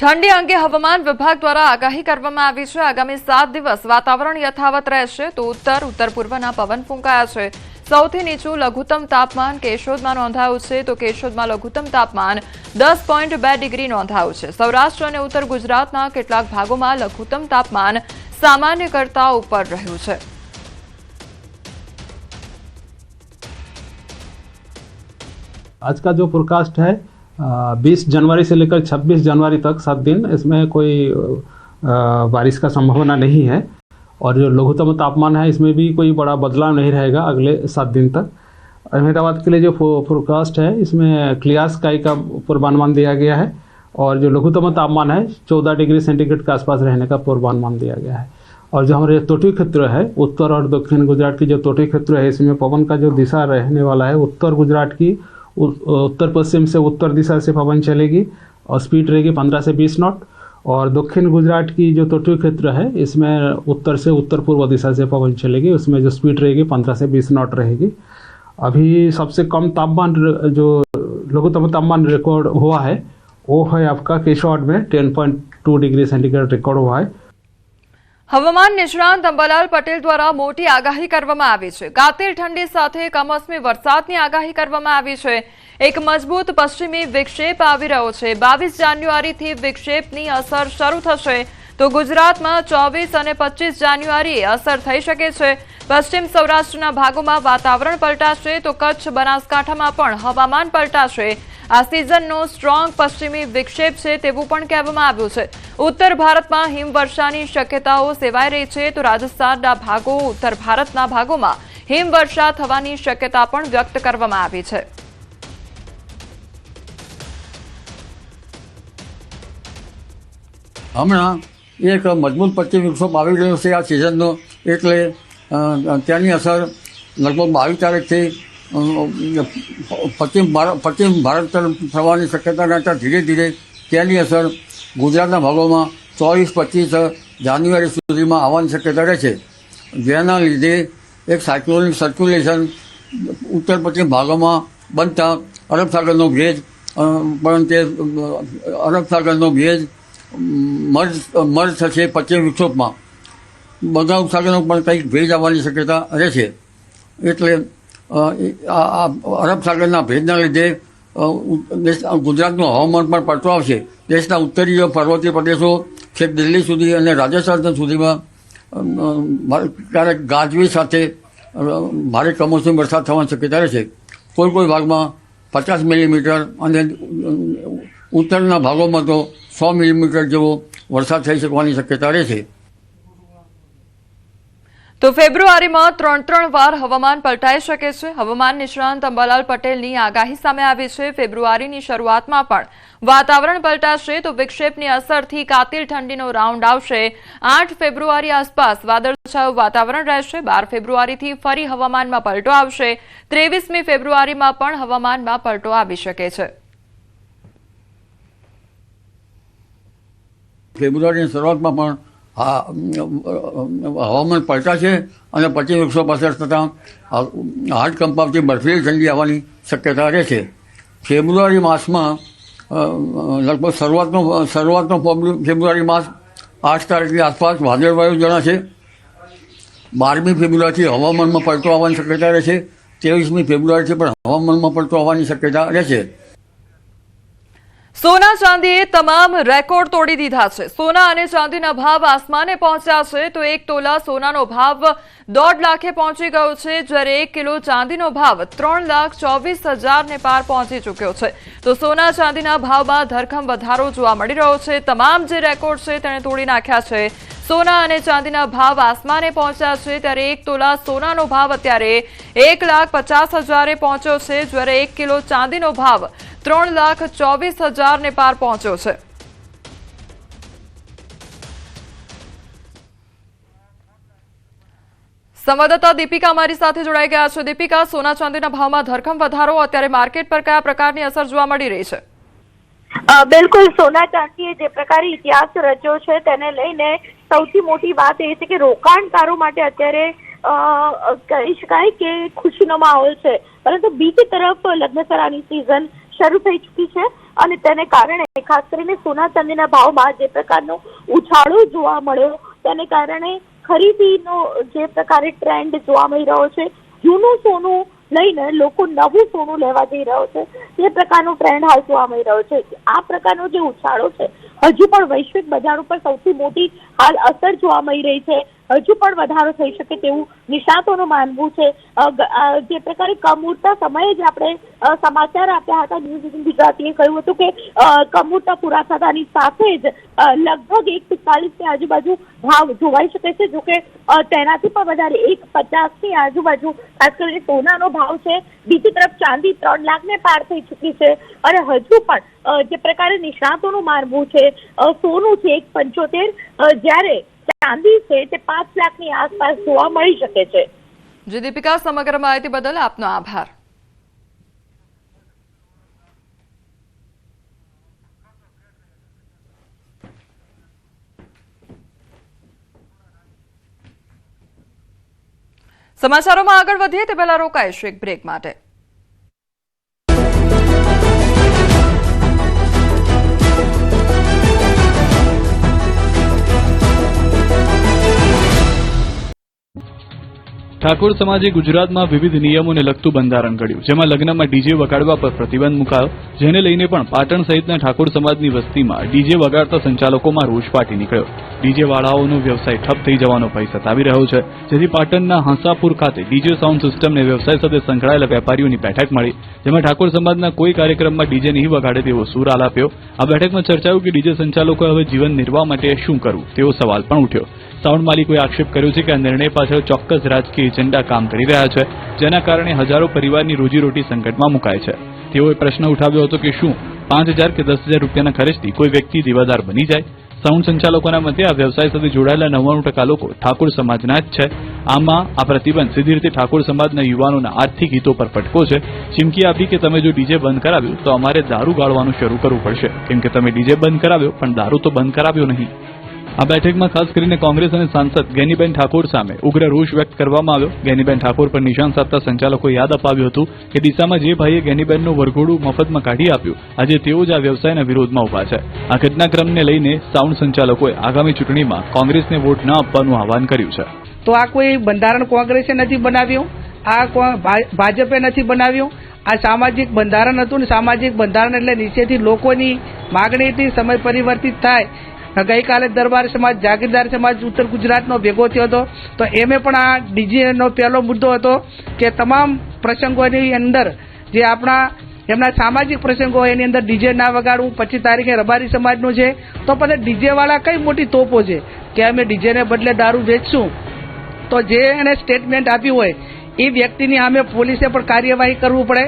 ઠંડી અંગે હવામાન વિભાગ દ્વારા આગાહી કરવામાં આવી છે। આગામી 7 દિવસ વાતાવરણ યથાવત રહેશે તો ઉત્તર પૂર્વના પવન ફૂંકાયા છે। સૌથી નીચું લઘુત્તમ તાપમાન કેશોદમાં નોંધાયું છે તો કેશોદમાં લઘુત્તમ તાપમાન 10.2 ડિગ્રી નોંધાયું છે। સૌરાષ્ટ્ર અને ઉત્તર ગુજરાતના કેટલાક ભાગોમાં લઘુત્તમ તાપમાન સામાન્ય કરતા ઉપર રહ્યું છે। आज का जो फोरकास्ट है 20 जनवरी से लेकर 26 जनवरी तक 7 दिन इसमें कोई बारिश का संभावना नहीं है और जो लघुत्तम तापमान है इसमें भी कोई बड़ा बदलाव नहीं रहेगा अगले 7 दिन तक। अहमदाबाद के लिए जो फोरकास्ट है इसमें क्लियर स्काई का पूर्वानुमान दिया गया है और जो लघुत्तम तापमान है 14 डिग्री सेंटीग्रेड के आसपास रहने का पूर्वानुमान दिया गया है। और जो हमारे तटीय क्षेत्र है उत्तर और दक्षिण गुजरात की जो तटीय क्षेत्र है इसमें पवन का जो दिशा रहने वाला है उत्तर गुजरात की उत्तर पश्चिम से उत्तर दिशा से पवन चलेगी और स्पीड रहेगी 15 से 20 नॉट। और दक्षिण गुजरात की जो तटीय क्षेत्र है इसमें उत्तर से उत्तर पूर्व दिशा से पवन चलेगी, उसमें जो स्पीड रहेगी 15 से 20 नॉट रहेगी। अभी सबसे कम तापमान जो लघुत्तम तापमान रिकॉर्ड हुआ है वो है आपका केशोद में 10.2 डिग्री सेंटीग्रेड रिकॉर्ड हुआ है। હવામાન નિષ્ણાંત અંબાલાલ પટેલ દ્વારા મોટી આગાહી કરવામાં આવી છે। કાતિલ ઠંડી સાથે કમોસમી વરસાદની આગાહી કરવામાં આવી છે। એક મજબૂત પશ્ચિમી વિક્ષેપ આવી રહ્યો છે। 22 જાન્યુઆરીથી વિક્ષેપની અસર શરૂ થશે તો ગુજરાતમાં 24 અને 25 જાન્યુઆરીએ અસર થઈ શકે છે। પશ્ચિમ સૌરાષ્ટ્રના ભાગોમાં વાતાવરણ પલટાશે તો કચ્છ બનાસકાંઠામાં પણ હવામાન પલટાશે। આ સિઝનનો સ્ટ્રોંગ પશ્ચિમી વિક્ષેપ છે તેવું પણ કહેવામાં આવ્યું છે। ઉત્તર ભારતમાં હિમવર્ષાની શક્યતાઓ સેવાઈ રહી છે તો રાજસ્થાનના ભાગો ઉત્તર ભારતના ભાગોમાં હિમવર્ષા થવાની શક્યતા પણ વ્યક્ત કરવામાં આવી છે। હમણાં એક મજબૂત પશ્ચિમ વિક્ષોભ આવી રહ્યો છે આ સિઝનનો, એટલે ત્યાંની અસર લગભગ 22 તારીખથી પશ્ચિમ ભારત તરફ થવાની શક્યતા રહેતા ધીરે ધીરે ત્યાંની અસર ગુજરાતના ભાગોમાં 24-25 જાન્યુઆરી સુધીમાં આવવાની શક્યતા રહેશે। જેના લીધે એક સાયક્લોનિક સર્ક્યુલેશન ઉત્તર પશ્ચિમ ભાગોમાં બનતા અરબ સાગરનો ભેજ મર્જ થશે પશ્ચિમ વિક્ષોભમાં। બંગાળ ઉપસાગરનો પણ કંઈક ભેજ આવવાની શક્યતા રહેશે। એટલે આ અરબ સાગરના ભેજના લીધે ગુજરાતનું હવામાન પણ પલટો આવશે। દેશના ઉત્તરીય પર્વતીય પ્રદેશો છેક દિલ્હી સુધી અને રાજસ્થાન સુધીમાં ક્યારેક ગાજવી સાથે ભારે કમોસમી વરસાદ થવાની શક્યતા રહેશે। કોઈ ભાગમાં 50 મિલીમીટર અને ઉત્તરના ભાગોમાં તો 100 મિલીમીટર જેવો વરસાદ થઈ શકવાની શક્યતા રહેશે। તો ફેબ્રુઆરીમાં 3 વાર હવામાન પલટાઈ શકે છે। હવામાન નિષ્ણાંત અંબાલાલ પટેલની આગાહી સામે આવી છે। ફેબ્રુઆરીની શરૂઆતમાં પણ વાતાવરણ પલટાશે તો વિક્ષેપની અસરથી કાતિલ ઠંડીનો રાઉન્ડ આવશે। 8 ફેબ્રુઆરી આસપાસ વાદળછાયું વાતાવરણ રહેશે। 12 ફેબ્રુઆરીથી ફરી હવામાનમાં પલટો આવશે। 23મી ફેબ્રુઆરીમાં પણ હવામાનમાં પલટો આવી શકે છે। ફેબ્રુઆરીની શરૂઆતમાં પણ હવામાન પલટાશે અને પશ્ચિમ વિક્ષોભ અસર થતાં હાડ કંપાવતી બર્ફીલી ઠંડી આવવાની શક્યતા રહેશે। ફેબ્રુઆરી માસમાં લગભગ શરૂઆતનો ફેબ્રુઆરી માસ 8 તારીખની આસપાસ વાદળવાયુ જણાશે। 12મી ફેબ્રુઆરીથી હવામાનમાં પલટો આવવાની શક્યતા રહેશે। 23મી ફેબ્રુઆરીથી પણ હવામાનમાં પલટો આવવાની શક્યતા રહેશે। સોના ચાંદીએ તમામ રેકોર્ડ તોડી દીધા છે। સોના અને ચાંદીના ભાવ આસમાને પહોંચ્યા છે તો 1 તોલા સોનાનો ભાવ 1.5 લાખે પહોંચી ગયો છે, જ્યારે 1 કિલો ચાંદીનો ભાવ 3,24,000 ને પાર પહોંચી ચૂક્યો છે। તો સોના ચાંદીના ભાવમાં ધરખમ વધારો જોવા મળી રહ્યો છે। તમામ જે રેકોર્ડ છે તેણે તોડી નાખ્યા છે। સોના અને ચાંદીના ભાવ આસમાને પહોંચ્યા છે ત્યારે 1 તોલા સોનાનો ભાવ અત્યારે 1,50,000 પહોંચ્યો છે, જ્યારે 1 કિલો ચાંદીનો ભાવ 3,24,000 ને પાર પહોંચ્યો છે। સંવાદદાતા દીપિકા અમારી સાથે જોડાઈ ગયા છે। દીપિકા, સોના ચાંદીના ભાવમાં ધરખમ વધારો, અત્યારે માર્કેટ પર કયા પ્રકારની અસર જોવા મળી રહી છે? બિલકુલ, સોના ચાંદીએ જે પ્રકારે ઇતિહાસ રચ્યો છે તેને લઈને સૌથી મોટી વાત એ છે કે રોકાણકારો માટે અત્યારે કહી શકાય કે ખુશીનો માહોલ છે, પરંતુ બીજી તરફ લગ્નસરાની સિઝન શરૂ થઈ ચૂકી છે અને તેને કારણે ખાસ કરીને સોના ચાંદીના ભાવમાં જે પ્રકારનો ઉછાળો જોવા મળ્યો તેને કારણે ખરીદીનો જે પ્રકારે ટ્રેન્ડ જોવા મળી રહ્યો છે, જૂનું સોનું લઈને લોકો નવું સોનું લેવા જઈ રહ્યો છે તે પ્રકારનો ટ્રેન્ડ હાલ જોવા મળી રહ્યો છે. આ પ્રકારનો જે ઉછાળો છે હજુ પણ વૈશ્વિક બજાર ઉપર સૌથી મોટી હાલ અસર જોવા મળી રહી છે. હજુ પણ વધારો થઈ શકે તેવું નિષ્ણાતોનું માનવું છે. જે પ્રકારે કમૂરતા સમયે જ આપણે સમાચાર આપ્યા હતા, ન્યૂઝ 18 ગુજરાતીએ કહ્યું હતું કે કમૂરતા પૂરા થતાની સાથે જ લગભગ 1.45 ની આજુબાજુ ભાવ જોવાઈ શકે છે. જોકે તેનાથી પણ વધારે 1.50 ની આજુબાજુ ખાસ કરીને સોનાનો ભાવ છે. બીજી તરફ ચાંદી 3 લાખને પાર થઈ ચૂકી છે અને હજુ પણ જે પ્રકારે નિષ્ણાતોનું માનવું છે સોનું છે 1.75, જ્યારે ચાંદી છે તે 5 લાખની આસપાસ જોવા મળી શકે છે. જી દીપિકા, સમગ્ર માહિતી બદલ આપનો આભાર. સમાચારોમાં આગળ વધીએ તે પહેલા રોકાઈશું એક બ્રેક માટે. ઠાકોર સમાજે ગુજરાતમાં વિવિધ નિયમોને લગતું બંધારણ ઘડ્યું, જેમાં લગ્નમાં ડીજે વગાડવા પર પ્રતિબંધ મુકાયો, જેને લઈને પણ પાટણ સહિતના ઠાકોર સમાજની વસ્તીમાં ડીજે વગાડતા સંચાલકોમાં રોષ ફાટી નીકળ્યો. ડીજે વાળાઓનો વ્યવસાય ઠપ થઈ જવાનો ભય સતાવી રહ્યો છે, જેથી પાટણના હંસાપુર ખાતે ડીજે સાઉન્ડ સિસ્ટમને વ્યવસાય સાથે સંકળાયેલા વેપારીઓની બેઠક મળી, જેમાં ઠાકોર સમાજના કોઈ કાર્યક્રમમાં ડીજે નહીં વગાડે તેવો સૂર આલાપ્યો. આ બેઠકમાં ચર્ચાયું કે ડીજે સંચાલકોએ હવે જીવન નિર્વાહ માટે શું કરવું તેવો સવાલ પણ ઉઠ્યો. સાઉન્ડ માલિકોએ આક્ષેપ કર્યો છે કે આ નિર્ણય પાછળ ચોક્કસ રાજકીય એજન્ડા કામ કરી રહ્યા છે, જેના કારણે હજારો પરિવારની રોજીરોટી સંકટમાં મુકાય છે. તેઓએ પ્રશ્ન ઉઠાવ્યો હતો કે શું 5,000 કે 10,000 રૂપિયાના ખર્ચથી કોઈ વ્યક્તિ દીવાદાર બની જાય? સાઉન્ડ સંચાલકોના મતે આ વ્યવસાય સાથે જોડાયેલા 99% લોકો ઠાકોર સમાજના જ છે. આમાં આ પ્રતિબંધ સીધી રીતે ઠાકોર સમાજના યુવાનોના આર્થિક હિતો પર ફટકો છે. ચીમકી આપી કે તમે જો ડીજે બંધ કરાવ્યું તો અમારે દારૂ ગાળવાનું શરૂ કરવું પડશે, કેમ કે તમે ડીજે બંધ કરાવ્યો પણ દારૂ તો બંધ કરાવ્યો નહીં. આ બેઠકમાં ખાસ કરીને કોંગ્રેસ અને સાંસદ ગેનીબેન ઠાકોર સામે ઉગ્ર રોષ વ્યક્ત કરવામાં આવ્યો. ગેનીબેન ઠાકોર પર નિશાન સાધતા સંચાલકોએ યાદ અપાવ્યું હતું કે ડીસામાં જે ભાઈએ ગેનીબેનનું વરઘોડું મફતમાં કાઢી આપ્યું, આજે તેઓ જ આ વ્યવસાયના વિરોધમાં ઉભા છે. આ ઘટનાક્રમને લઈને સાઉન્ડ સંચાલકોએ આગામી ચૂંટણીમાં કોંગ્રેસને વોટ ન આપવાનું આહવાન કર્યું છે. તો આ કોઈ બંધારણ કોંગ્રેસે નથી બનાવ્યું, આ ભાજપે નથી બનાવ્યું. આ સામાજિક બંધારણ હતું ને સામાજિક બંધારણ એટલે નીચેથી લોકોની માગણીથી સમય પરિવર્તિત થાય. ગઈકાલે દરબાર સમાજ, જાગીરદાર સમાજ ઉત્તર ગુજરાતનો ભેગો થયો હતો, તો એમે પણ આ ડીજેનો પહેલો મુદ્દો હતો કે તમામ પ્રસંગોની અંદર જે આપણા એમના સામાજિક પ્રસંગો હોય એની અંદર ડીજે ના વગાડવું. 25 તારીખે રબારી સમાજનું છે, તો પછી ડીજે વાળા કઈ મોટી તોપો છે કે અમે ડીજેને બદલે દારૂ વેચશું? તો જે એને સ્ટેટમેન્ટ આપ્યું હોય એ વ્યક્તિની સામે પોલીસે પણ કાર્યવાહી કરવું પડે.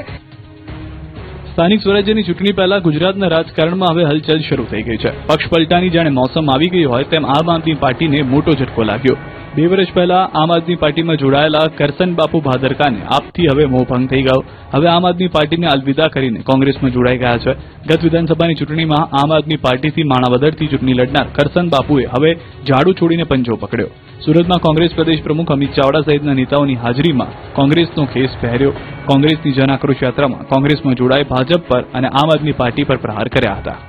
સ્થાનિક સ્વરાજ્યની ચૂંટણી પહેલા ગુજરાતના રાજકારણમાં હવે હલચલ શરૂ થઈ ગઈ છે. પક્ષ પલટાની જાણે મોસમ આવી ગઈ હોય તેમ આમ આદમી પાર્ટીને મોટો ઝટકો લાગ્યો. 2 વર્ષ પહેલા આમ આદમી પાર્ટીમાં જોડાયેલા કરસન બાપુ ભાદરકાને આપથી હવે મોહભંગ થઈ ગયો. હવે આમ આદમી પાર્ટીને અલવિદા કરીને કોંગ્રેસમાં જોડાઈ ગયા છે. ગત વિધાનસભાની ચૂંટણીમાં આમ આદમી પાર્ટીથી માણાવદરથી ચૂંટણી લડનાર કરસન બાપુએ હવે ઝાડુ છોડીને પંજો પકડ્યો. સુરતમાં કોંગ્રેસ પ્રદેશ પ્રમુખ અમિત ચાવડા સહિતના નેતાઓની હાજરીમાં કોંગ્રેસનો ખેસ પહેર્યો. કોંગ્રેસની જન આક્રોશ યાત્રામાં કોંગ્રેસમાં જોડાઈ ભાજપ પર અને આમ આદમી પાર્ટી પર પ્રહાર કર્યા હતા.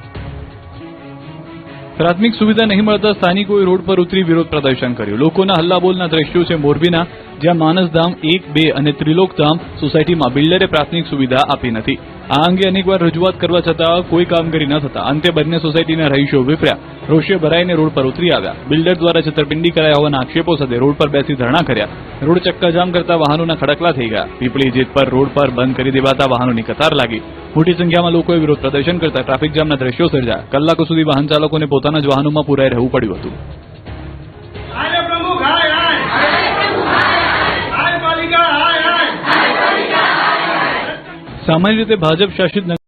પ્રાથમિક સુવિધા નહીં મળતા સ્થાનિકોએ રોડ પર ઉતરી વિરોધ પ્રદર્શન કર્યું. લોકોના હલ્લાબોલના દ્રશ્યો છે મોરબીના, જ્યાં માનસધામ 1, 2 અને ત્રિલોકધામ સોસાયટીમાં બિલ્ડરે પ્રાથમિક સુવિધા આપી નથી. આ અંગે અનેકવાર રજૂઆત કરવા છતાં કોઈ કામગીરી ન થતા અંતે બંને સોસાયટીના રહીશો વિફર્યા. રોષે ભરાઈને રોડ પર ઉતરી આવ્યા. બિલ્ડર દ્વારા છેતરપિંડી કરાયા હોવાના આક્ષેપો સાથે રોડ પર બેસી ધરણા કર્યા. રોડ ચક્કાજામ કરતા વાહનોના ખડકલા થઈ ગયા. પીપળી જેત પર રોડ પર બંધ કરી દેવાતા વાહનોની કતાર લાગી. મોટી સંખ્યામાં લોકોએ વિરોધ પ્રદર્શન કરતા ટ્રાફિક જામના દ્રશ્યો સર્જાયા. કલાકો સુધી વાહન ચાલકોને પોતાના જ વાહનોમાં પુરાઈ રહેવું પડ્યું હતું. સામાન્ય રીતે ભાજપ શાસિત